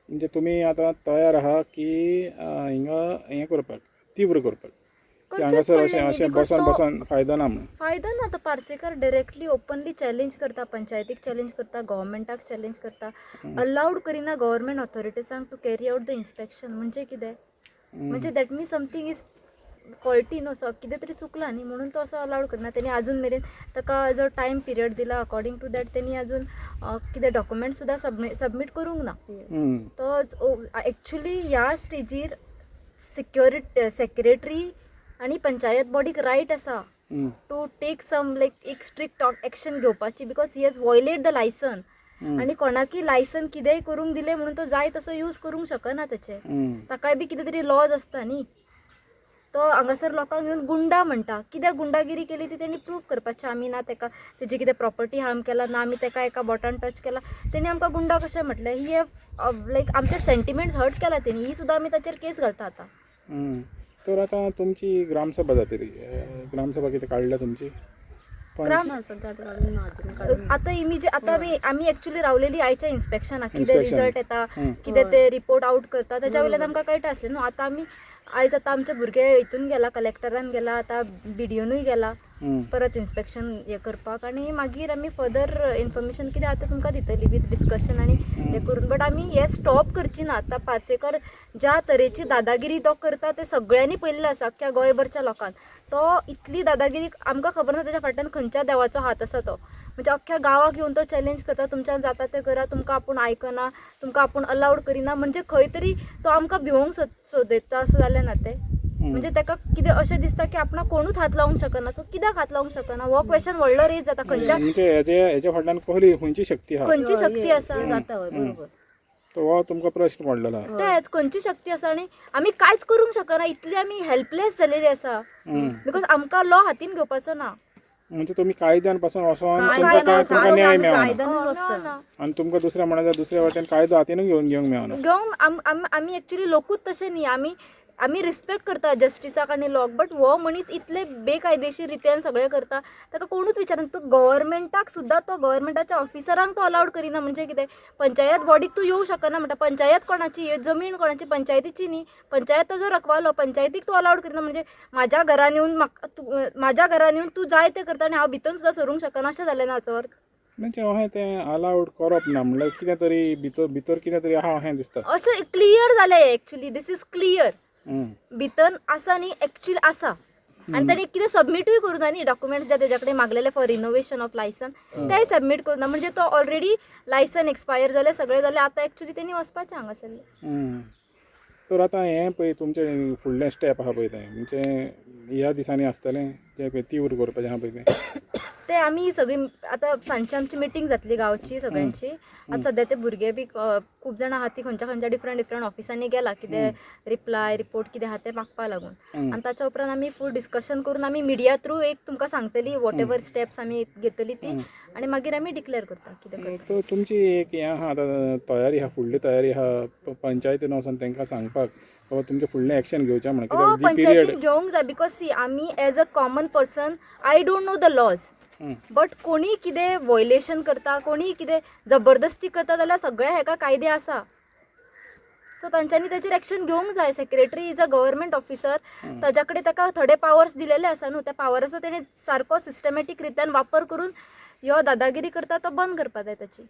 म्हणजे तुम्ही आता तयार आहात की हिंगा हें करपाक तीव्र करपाक की हांगासर अशें बसून फायदा ना म्हणून. फायदा ना. आता पार्सेकर डायरेक्टली ओपनली चॅलेंज करता, पंचायतीक चॅलेंज करता, गव्हर्मेंटाक चॅलेंज करता, अलाउड करिना गव्हर्मेंट ऑथॉरिटीजांक to carry out the inspection. म्हणजे कितें, म्हणजे that means something is faulty न्हू, सो कितें तरी चुकलां न्ही म्हणून तो असो अलाउड करना. तेणी अजून मेरेन ताका जो टायम पिरियड दिला अकॉर्डिंग टू दॅट तेणी अजून कितें डॉक्युमेंट सुद्दां सबमीट करूंक ना. तो एक्चुली ह्या स्टेजीर सेक्रेटरी आनी पंचायत बॉडीक रायट आसा टू टेक सम लायक एक स्ट्रिक्ट एक्शन घेवपाची, because he has violate the licence. आनी कोणाकी लायसन कितेंय करूंक दिलें म्हणून तो जाय तसो यूज करूंक शकना तेचे. ताकाय बी कितें तरी लॉज आसता न्ही. तो हांगासर लोकांक घेवन गुंडा म्हणटा. कित्याक गुंडागिरी केली ती तेणी प्रूव करपाचें. आमी ना तेका तेजी कितें प्रॉपर्टी हार्म केला ना, आमी तेका एका बोटान टच केला, तेणी आमकां गुंडा कशें म्हटलें. ही हॅव लायक आमचे सेंटिमेंट्स हर्ट केला तेणी. ही सुद्दां आमी ताचेर केस घालता आतां. तर आता तुमची ग्रामसभा जातली, ग्रामसभा कितें काडल्या तुमची? आता इमिजिएट आता आमी एक्चुअली रावलेली आयच्या इन्स्पेक्शनाक कितें रिजल्ट येता, कितें ते रिपोर्ट आउट करता, तेच्या वयल्यान आमकां कळटा आसलें न्हू. आतां आमी आयज आतां आमचे भुरगे हितून गेला, कलेक्टरान गेला, आतां BDOनूय गेला परत इन्स्पेक्शन हें करपाक. आनी मागीर आमी फर्दर इन्फॉर्मेशन कितें आतां तुमकां दितली विथ डिस्कशन आनी हें करून. बट आमी हें स्टॉप करची ना. आतां पार्सेकर ज्या तरेची दादागिरी तो करता तें सगळ्यांनी पळयल्लें आसा अख्ख्या गोंयभरच्या लोकांक. तो इतली दादागिरी आमकां खबर ना तेच्या फाटल्यान खंयच्या देवाचो हात आसा तो. म्हणजे अख्ख्या गांवाक येवन तो चॅलेंज करता, तुमच्यान जाता तें करा, तुमकां आपूण आयकना, तुमकां आपूण अलाउड करिना. म्हणजे खंय तरी तो आमकां भिवंक सोदता असो जालें ना तें. म्हणजे ताका कितें अशें दिसता की आपणाक कोणूच हात लावंक शकना. सो कित्याक हात लावंक शकना हो क्वेश्चन व्हडलो रेज जाता. खंयच्या हेच्या फाटल्यान खंयची शक्ती आहा, खंयची शक्ती आसा जाता बरोबर. तो हो तुमकां प्रश्न पडलेलो. तेच खंयची शक्ती आसा. आनी आमी कांयच करूंक शकना. इतली आमी हेल्पलेस जालेली आसा. बिकॉज आमकां लॉ हातीन घेवपाचो ना. म्हणजे तुम्ही कायद्यान पासून वचोन तुमकां न्याय मेळना आनी तुमकां दुसऱ्या म्हणा दुसऱ्या वाटेन कायदो हातीनूच घेवंक मेळना. आमी एक्चुअली लोकूच तशें न्ही. आमी रिस्पेक्ट करता जस्टिसाक आनी लॉक. बट हो मनीस इतले बेकायदेशीर रितीन सगळें करता, ताका कोणूच विचारना. तो गव्हर्मेंटाक सुद्दां तो गव्हर्मेंटाच्या ऑफिसरांक तो अलाउड करिना. म्हणजे कितें, पंचायत बॉडीक तूं येवं शकना म्हणटा. पंचायत कोणाची, जमीन कोणाची, पंचायतीची न्ही. पंचायत ताजो रखवालो, पंचायतीक तूं अलाउड करिना. म्हणजे म्हाज्या घरान येवन तूं जाय तें करता आनी हांव भितर सुद्दां सरूंक शकना अशें जालें ना हाचो अर्थ. म्हणजे अहें तें अलाउड करप ना म्हणल्यार कितें तरी भितर कितें तरी आहा अहें दिसता. अशें क्लियर जालें. Actually this is clear. भितर आसा न्ही, एक्चुअली आसा. आनी ताणी कितें सबमीटूय करूना न्ही डॉक्युमेंट्स जे तेजे कडेन मागलेले फॉर रिनोवेशन ऑफ लायसन, तेय सबमीट करूना. म्हणजे तो ऑलरेडी लायसन एक्सपायर जालें, सगळें जालें. आतां एक्चुली तेणी वचपाचें हांगासरलें. तर आतां हें पळय तुमचें फुडलें स्टेप आहा पळय तें म्हणजे ह्या दिसांनी आसतलें जें पळय तीव्र करपाचें आहा पळय तें आमी सगळीं आतां सांजची आमची मिटींग जातली गांवची सगळ्यांची. आतां सद्या ते भुरगे बी खूब जाणां आहा ती खंयच्या डिफरंट ऑफिसांनी गेला कितें रिप्लाय रिपोर्ट कितें आहा तें मागपा लागून. आनी ताच्या उपरांत आमी फूल डिस्कशन करून आमी मिडिया थ्रू एक तुमकां सांगतली वॉट एवर स्टेप्स आमी घेतली ती. आनी मागीर आमी डिक्लेअर करता कितें करता. तुमची एक हें आहा आतां तयारी आहा, फुडली तयारी आहा पंचायतीन वचोन तांकां सांगपाक बाबा तुमचें फुडलें एक्शन घेवचें म्हणून. पंचायतीन घेवंक जाय. बिकॉज सी आमी as a common person I don't know the laws. But कोणी कितें वॉयलेशन करता, कोणी कितें जबरदस्ती करता जाल्यार सगळ्या हेका कायदे आसा. सो तांच्यांनी ताचेर एक्शन घेवंक जाय. Secretary is a government officer. ताच्या कडेन ताका थोडे पावर्स दिलेले आसा न्हू. त्या पावराचो तेणें सारको सिस्टमॅटीक रित्यान वापर करून ह्यो दादागिरी करता तो बंद करपा जाय ताची.